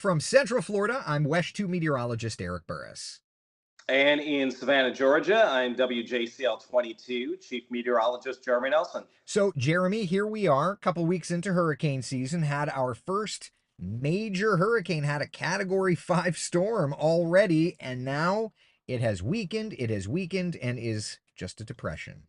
From Central Florida, I'm WESH 2 meteorologist Eric Burris. And in Savannah, Georgia, I'm WJCL 22 Chief Meteorologist Jeremy Nelson. So, Jeremy, here we are, a couple weeks into hurricane season, had our first major hurricane, had a Category 5 storm already, and now it has weakened, and is just a depression.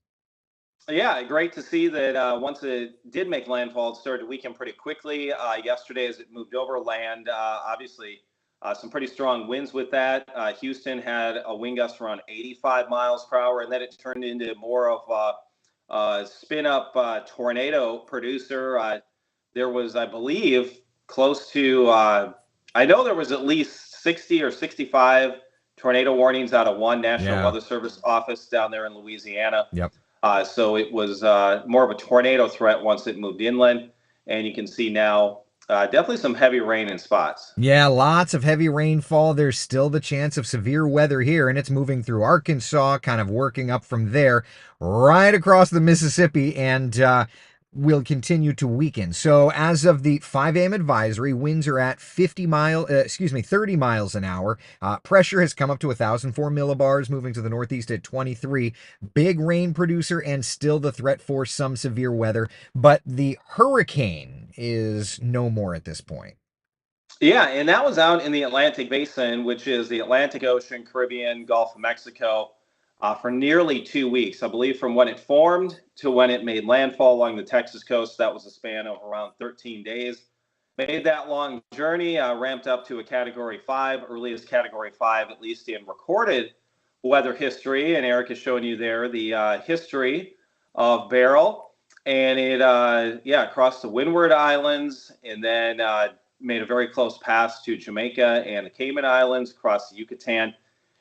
Yeah, great to see that once it did make landfall, it started to weaken pretty quickly. Yesterday, as it moved over land, obviously some pretty strong winds with that. Houston had a wind gust around 85 miles per hour, and then it turned into more of a spin up tornado producer. There was, I believe, close to, I know there was at least 60 or 65 tornado warnings out of one National Yeah. Weather Service office down there in Louisiana. Yep. So it was more of a tornado threat once it moved inland. And you can see now definitely some heavy rain in spots. Yeah, lots of heavy rainfall. There's still the chance of severe weather here, and it's moving through Arkansas, kind of working up from there right across the Mississippi, and will continue to weaken. So, as of the 5 a.m. advisory, winds are at 30 miles an hour. Pressure has come up to 1,004 millibars, moving to the northeast at 23. Big rain producer, and still the threat for some severe weather. But the hurricane is no more at this point. Yeah, and that was out in the Atlantic Basin, which is the Atlantic Ocean, Caribbean, Gulf of Mexico, for nearly 2 weeks. I believe from when it formed to when it made landfall along the Texas coast, that was a span of around 13 days. Made that long journey, ramped up to a Category 5, earliest Category 5, at least in recorded weather history. And Eric is showing you there the history of Beryl. And it, crossed the Windward Islands and then made a very close pass to Jamaica and the Cayman Islands, across the Yucatan.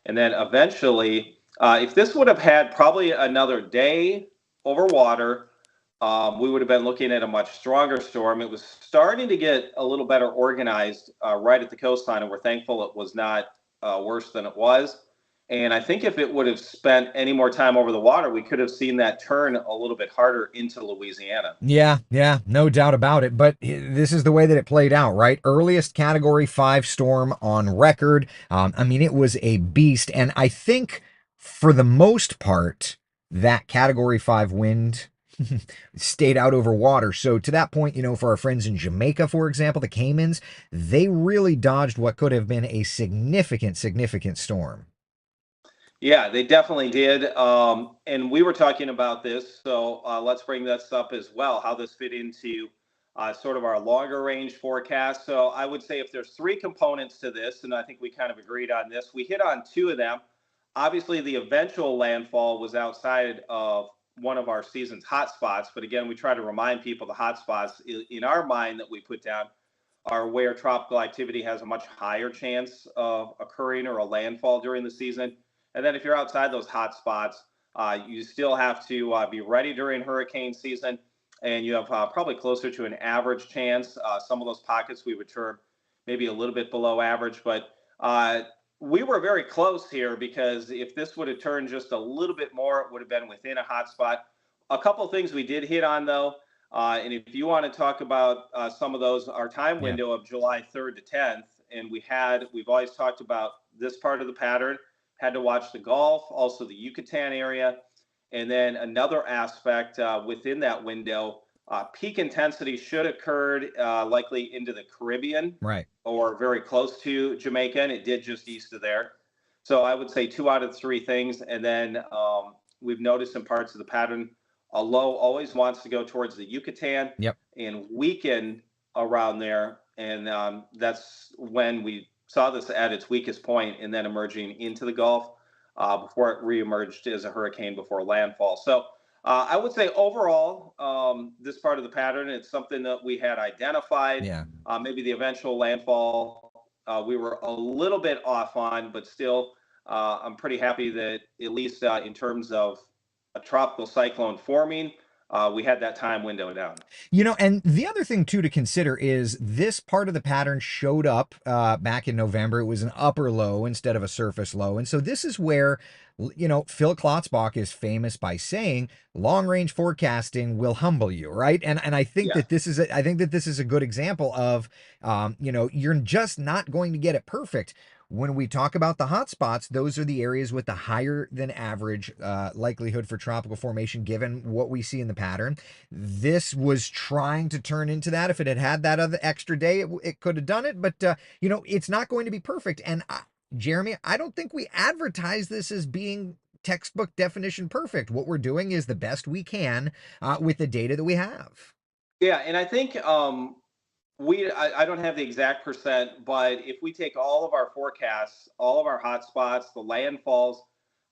And then eventually, if this would have had probably another day over water, we would have been looking at a much stronger storm. It was starting to get a little better organized right at the coastline, and we're thankful it was not worse than it was. And I think if it would have spent any more time over the water, we could have seen that turn a little bit harder into Louisiana. Yeah, no doubt about it. But this is the way that it played out, right? Earliest Category 5 storm on record. I mean, it was a beast. And I think for the most part, that Category 5 wind stayed out over water. So to that point, for our friends in Jamaica, for example, the Caymans, they really dodged what could have been a significant storm. Yeah, they definitely did. And we were talking about this, so let's bring this up as well, how this fit into sort of our longer range forecast. So I would say if there's three components to this, and I think we kind of agreed on this, we hit on two of them. Obviously, the eventual landfall was outside of one of our season's hot spots. But again, we try to remind people the hot spots in our mind that we put down are where tropical activity has a much higher chance of occurring or a landfall during the season. And then if you're outside those hot spots, you still have to be ready during hurricane season. And you have probably closer to an average chance. Some of those pockets we would term maybe a little bit below average. But we were very close here, because if this would have turned just a little bit more, it would have been within a hot spot. A couple of things we did hit on, though. And if you want to talk about some of those, our time Yeah. window of July 3rd to 10th, and we've always talked about this part of the pattern, had to watch the Gulf, also the Yucatan area. And then another aspect within that window, peak intensity should occurred likely into the Caribbean Right. or very close to Jamaica, and it did just east of there. So I would say two out of three things. And then we've noticed in parts of the pattern, a low always wants to go towards the Yucatan Yep. and weaken around there. And that's when we saw this at its weakest point, and then emerging into the Gulf before it reemerged as a hurricane before landfall. So I would say overall, this part of the pattern, it's something that we had identified. Yeah. Maybe the eventual landfall, we were a little bit off on, but still, I'm pretty happy that at least in terms of a tropical cyclone forming, we had that time window down. And the other thing too to consider is this part of the pattern showed up back in November. It was an upper low instead of a surface low, and so this is where Phil Klotzbach is famous by saying long range forecasting will humble you, right? And I think Yeah. that this is a good example of you're just not going to get it perfect. When we talk about the hot spots, those are the areas with the higher than average likelihood for tropical formation, given what we see in the pattern. This was trying to turn into that. If it had had that other extra day, it could have done it. But it's not going to be perfect. And Jeremy, I don't think we advertise this as being textbook definition perfect. What we're doing is the best we can with the data that we have. Yeah, and I think I don't have the exact percent, but if we take all of our forecasts, all of our hot spots, the landfalls,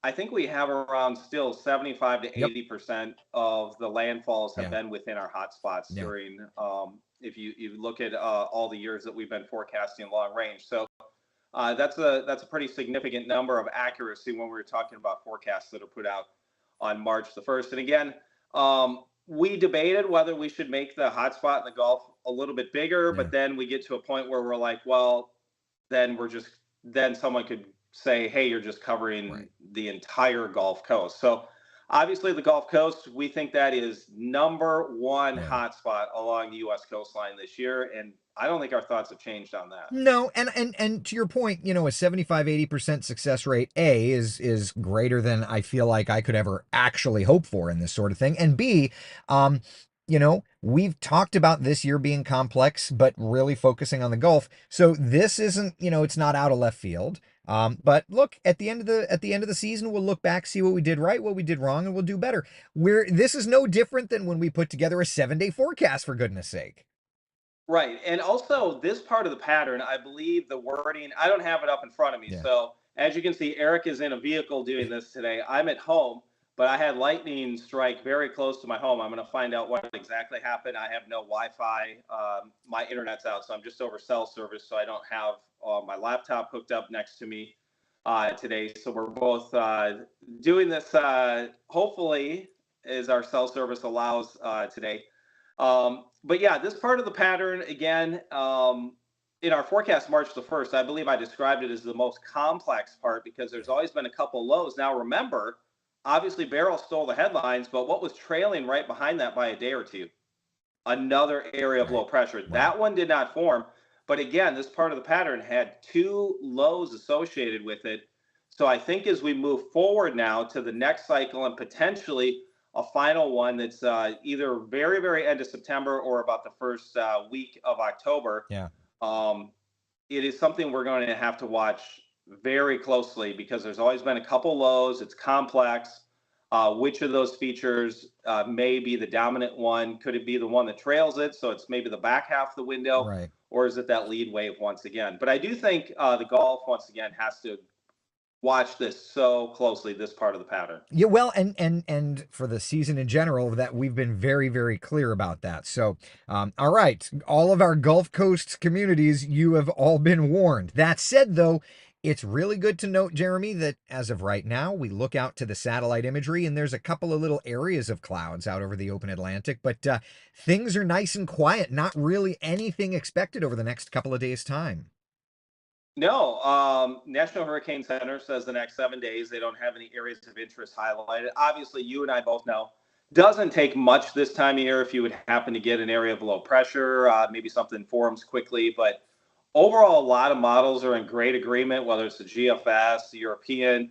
I think we have around still 75 to Yep. 80% of the landfalls have Yeah. been within our hot spots Yeah. during, if you look at all the years that we've been forecasting long range. So that's a pretty significant number of accuracy when we're talking about forecasts that are put out on March the 1st. And again, we debated whether we should make the hotspot in the Gulf a little bit bigger, Yeah. but then we get to a point where we're like, well, then someone could say, hey, you're just covering Right. the entire Gulf Coast. So obviously the Gulf Coast, we think that is number one Yeah. hotspot along the U.S. coastline this year. And I don't think our thoughts have changed on that. No, and to your point, a 75-80% success rate, A, is greater than I feel like I could ever actually hope for in this sort of thing. And B, we've talked about this year being complex, but really focusing on the Gulf. So this isn't, it's not out of left field. But look, at the end of the season, we'll look back, see what we did right, what we did wrong, and we'll do better. This is no different than when we put together a 7-day forecast, for goodness sake. Right. And also, this part of the pattern, I believe the wording, I don't have it up in front of me. Yeah. So, as you can see, Eric is in a vehicle doing this today. I'm at home, but I had lightning strike very close to my home. I'm going to find out what exactly happened. I have no Wi Fi. My internet's out, so I'm just over cell service. So, I don't have my laptop hooked up next to me today. So, we're both doing this, hopefully, as our cell service allows today. But yeah, this part of the pattern, again, in our forecast March the 1st, I believe I described it as the most complex part because there's always been a couple lows. Now, remember, obviously, Beryl stole the headlines, but what was trailing right behind that by a day or two? Another area of Right. low pressure. Right. That one did not form. But again, this part of the pattern had two lows associated with it. So I think as we move forward now to the next cycle and potentially a final one that's either very, very end of September or about the first week of October, Yeah. um, it is something we're going to have to watch very closely because there's always been a couple lows. It's complex. Which of those features may be the dominant one? Could it be the one that trails it? So it's maybe the back half of the window, Right. or is it that lead wave once again? But I do think the Gulf once again has to watch this so closely, this part of the pattern. Yeah, well, and for the season in general, that we've been very, very clear about that. So, all right, all of our Gulf Coast communities, you have all been warned. That said, though, it's really good to note, Jeremy, that as of right now, we look out to the satellite imagery, and there's a couple of little areas of clouds out over the open Atlantic, but things are nice and quiet. Not really anything expected over the next couple of days' time. No, National Hurricane Center says the next 7 days they don't have any areas of interest highlighted. Obviously, you and I both know doesn't take much this time of year if you would happen to get an area of low pressure, maybe something forms quickly. But overall, a lot of models are in great agreement, whether it's the GFS, the European,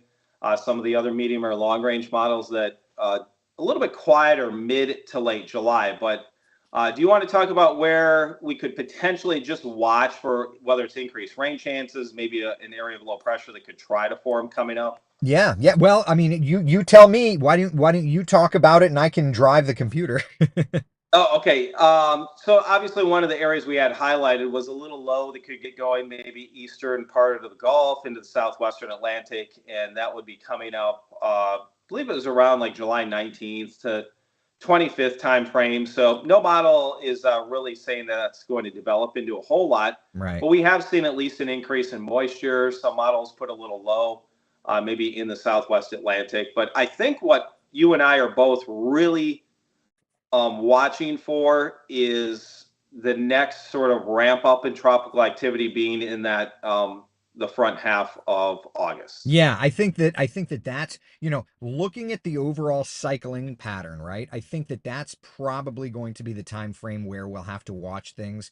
some of the other medium or long range models that a little bit quieter mid to late July. But do you want to talk about where we could potentially just watch for whether it's increased rain chances, maybe an area of low pressure that could try to form coming up? Yeah, yeah. Well, I mean, you tell me. Why don't you talk about it, and I can drive the computer. Oh, okay. So obviously, one of the areas we had highlighted was a little low that could get going, maybe eastern part of the Gulf into the southwestern Atlantic, and that would be coming up. I believe it was around like July 19th to 25th time frame. So no model is really saying that that's going to develop into a whole lot, Right. but we have seen at least an increase in moisture. Some models put a little low, maybe in the southwest Atlantic. But I think what you and I are both really watching for is the next sort of ramp up in tropical activity being in that the front half of August. Yeah, I think that that's, looking at the overall cycling pattern, right? I think that that's probably going to be the time frame where we'll have to watch things.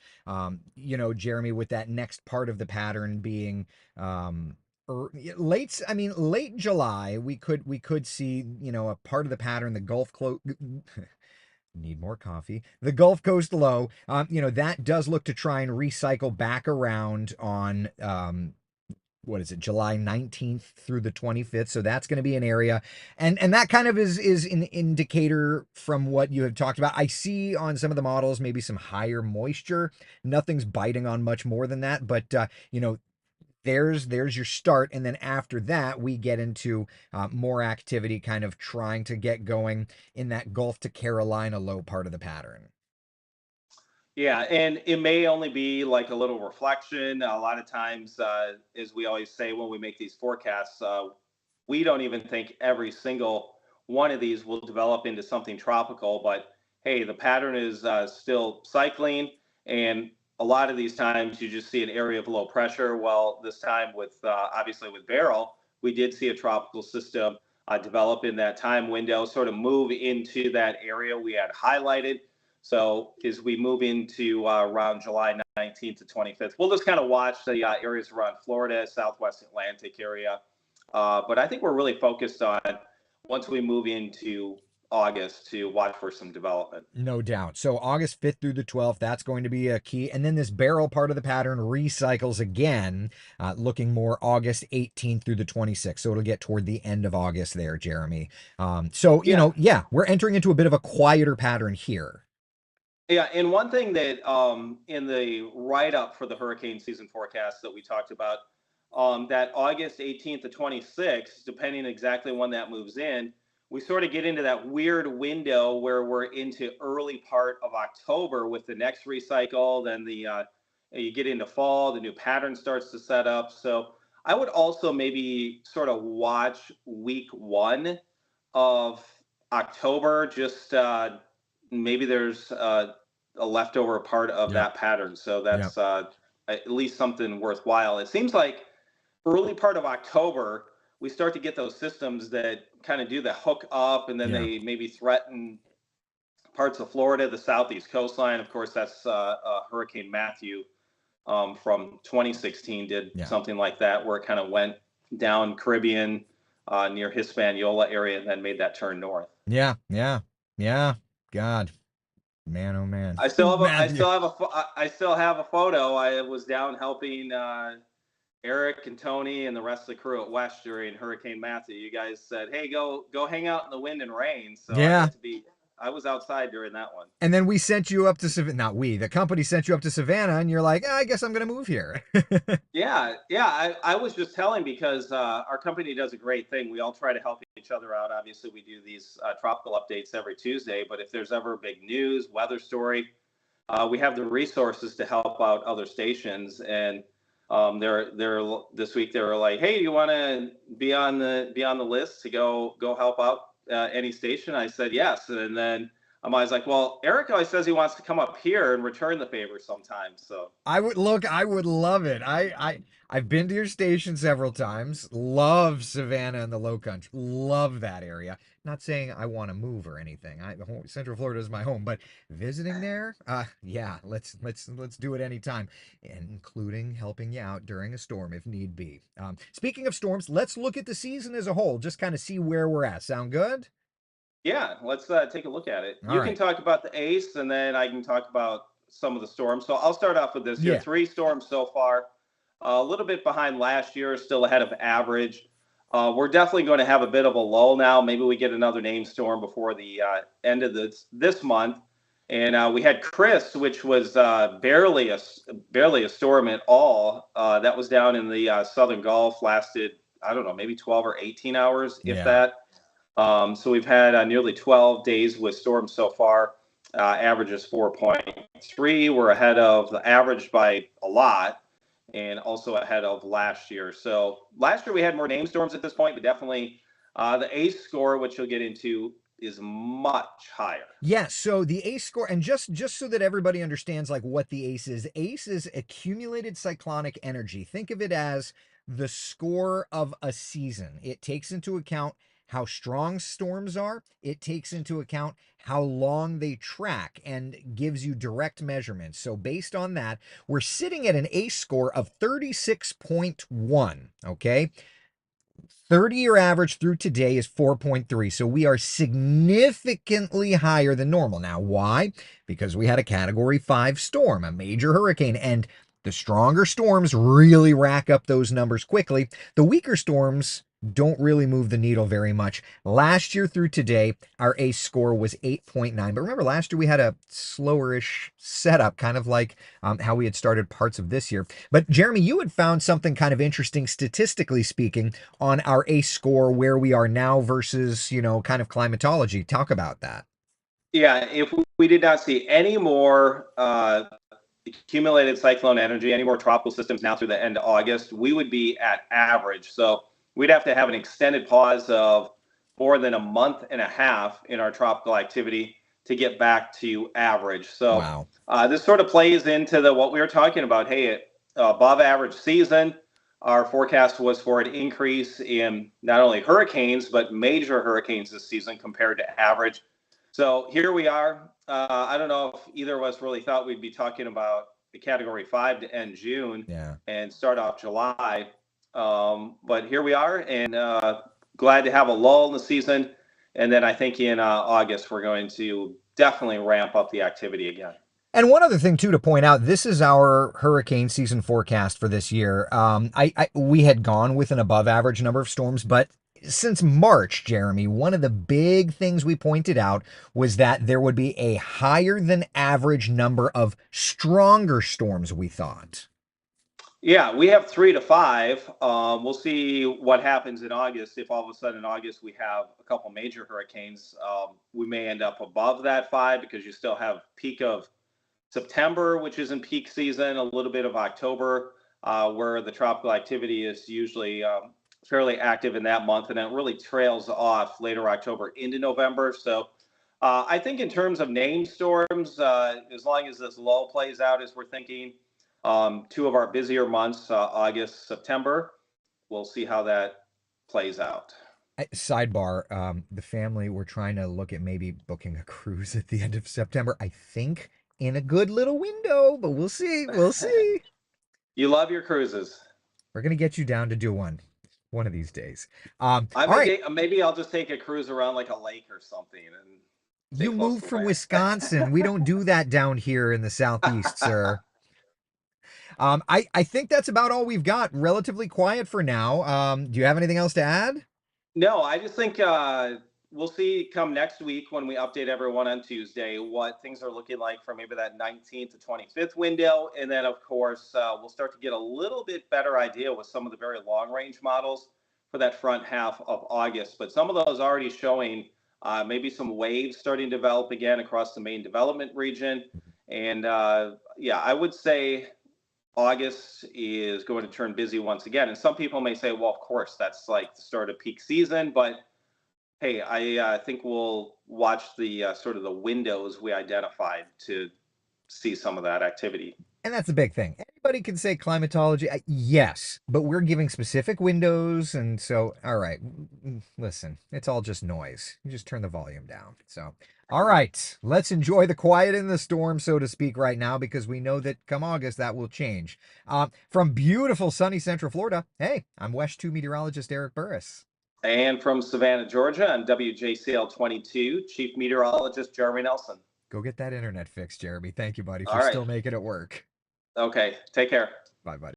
Jeremy, with that next part of the pattern being late July, we could see, a part of the pattern, the Gulf close. Need more coffee. The Gulf Coast low, that does look to try and recycle back around on what is it, July 19th through the 25th. So that's going to be an area. And that kind of is an indicator from what you have talked about. I see on some of the models maybe some higher moisture. Nothing's biting on much more than that, but there's your start, and then after that we get into more activity, kind of trying to get going in that Gulf to Carolina low part of the pattern. Yeah, and it may only be like a little reflection. A lot of times, as we always say when we make these forecasts, we don't even think every single one of these will develop into something tropical. But hey, the pattern is still cycling, and a lot of these times you just see an area of low pressure. Well, this time with obviously with Beryl, we did see a tropical system develop in that time window, sort of move into that area we had highlighted. So as we move into around July 19th to 25th, we'll just kind of watch the areas around Florida, Southwest Atlantic area. But I think we're really focused on once we move into August to watch for some development. No doubt. So August 5th through the 12th, that's going to be a key. And then this Beryl part of the pattern recycles again, looking more August 18th through the 26th. So it'll get toward the end of August there, Jeremy. Yeah, Yeah, we're entering into a bit of a quieter pattern here. yeah, and one thing that in the write up for the hurricane season forecast that we talked about, that August 18th to 26th, depending exactly when that moves in, we sort of get into that weird window where we're into early part of October with the next recycle. Then you get into fall, the new pattern starts to set up. So I would also maybe sort of watch week one of October, just maybe there's a leftover part of Yep. that pattern. So Yep. that's at least something worthwhile. It seems like early part of October, we start to get those systems that kind of do the hook up and then Yeah. they maybe threaten parts of Florida, the southeast coastline. Of course, that's Hurricane Matthew from 2016 did Yeah. something like that, where it kind of went down Caribbean near Hispaniola area and then made that turn north. Yeah. Yeah. Yeah. God, man, oh man. I still have a, I Matthew. still have I still have a photo. I was down helping Eric and Tony and the rest of the crew at West during Hurricane Matthew. You guys said, "Hey, go hang out in the wind and rain." So I Yeah. got to be. I was outside during that one. And then we sent you up to Savannah. Not we, the company sent you up to Savannah, and you're like, I guess I'm going to move here. Yeah, yeah. I was just telling because our company does a great thing. We all try to help each other out. Obviously, we do these tropical updates every Tuesday. But if there's ever big news, weather story, we have the resources to help out other stations. And they're this week they were like, "Hey, you want to be on the list to go help out any station?" I said yes, and then I'm always like, "Well, Eric always says he wants to come up here and return the favor sometimes." So I would love it. I've been to your station several times. Love Savannah and the Low Country. Love that area. Not saying I want to move or anything. Central Florida is my home, but visiting there, yeah, let's do it anytime, including helping you out during a storm if need be. Speaking of storms, let's look at the season as a whole. Just kind of see where we're at. Sound good? yeah, let's take a look at it. All You can right. talk about the ace, and then I can talk about some of the storms. So I'll start off with this here. Yeah. 3 storms so far, a little bit behind last year, still ahead of average. We're definitely going to have a bit of a lull now. Maybe we get another name storm before the end of this month. And we had Chris, which was barely a storm at all. That was down in the Southern Gulf, lasted I don't know, maybe 12 or 18 hours, if Yeah. that. So we've had nearly 12 days with storms so far. Average is 4.3. We're ahead of the average by a lot and also ahead of last year. So last year we had more name storms at this point, but definitely the ACE score, which you'll get into, is much higher. Yeah, so the ACE score, and just so that everybody understands like what the ACE is accumulated cyclonic energy. Think of it as the score of a season. It takes into account how strong storms are. It takes into account how long they track and gives you direct measurements. So based on that, we're sitting at an ACE score of 36.1, okay? 30-year average through today is 4.3. So we are significantly higher than normal. Now, why? Because we had a category 5 storm, a major hurricane, and the stronger storms really rack up those numbers quickly. The weaker storms don't really move the needle very much. Last year through today, our ACE score was 8.9. But remember, last year we had a slowerish setup, kind of like how we had started parts of this year. But Jeremy, you had found something kind of interesting statistically speaking on our ACE score, where we are now versus, kind of climatology. Talk about that. Yeah, if we did not see any more accumulated cyclone energy, any more tropical systems now through the end of August, we would be at average. So we'd have to have an extended pause of more than a month and a half in our tropical activity to get back to average. So Wow. this sort of plays into what we were talking about. Hey, above average season, our forecast was for an increase in not only hurricanes, but major hurricanes this season compared to average. So here we are. I don't know if either of us really thought we'd be talking about the category 5 to end June Yeah. and start off July. But here we are, and glad to have a lull in the season. And then I think in August, we're going to definitely ramp up the activity again. And one other thing too to point out, this is our hurricane season forecast for this year. We had gone with an above average number of storms, but since March, Jeremy, one of the big things we pointed out was that there would be a higher than average number of stronger storms, we thought. Yeah, we have 3 to 5. We'll see what happens in August. If all of a sudden in August we have a couple major hurricanes, we may end up above that 5 because you still have peak of September, which is in peak season, a little bit of October, where the tropical activity is usually fairly active in that month, and then it really trails off later October into November. So I think in terms of named storms, as long as this lull plays out as we're thinking, 2 of our busier months, August, September, we'll see how that plays out. Sidebar, the family were trying to look at maybe booking a cruise at the end of September. I think in a good little window, but we'll see. We'll see. You love your cruises. We're gonna get you down to do one of these days. I All may right. get, maybe I'll just take a cruise around like a lake or something and stay You close moved to from land. Wisconsin. We don't do that down here in the Southeast, sir. I think that's about all we've got. Relatively quiet for now. Do you have anything else to add? No, I just think we'll see come next week when we update everyone on Tuesday what things are looking like for maybe that 19th to 25th window. And then, of course, we'll start to get a little bit better idea with some of the very long range models for that front half of August. But some of those already showing maybe some waves starting to develop again across the main development region. And yeah, I would say August is going to turn busy once again. And some people may say, well, of course, that's like the start of peak season. But hey, I think we'll watch the sort of the windows we identified to see some of that activity. And that's the big thing. Anybody can say climatology, yes, but we're giving specific windows, and so all right, listen, it's all just noise. You just turn the volume down. So, all right, let's enjoy the quiet in the storm, so to speak, right now, because we know that come August that will change. From beautiful sunny Central Florida, hey, I'm West 2 meteorologist Eric Burris. And from Savannah, Georgia, on WJCL 22, Chief Meteorologist Jeremy Nelson. Go get that internet fixed, Jeremy. Thank you, buddy, for All right. still making it work. Okay. Take care. Bye, buddy.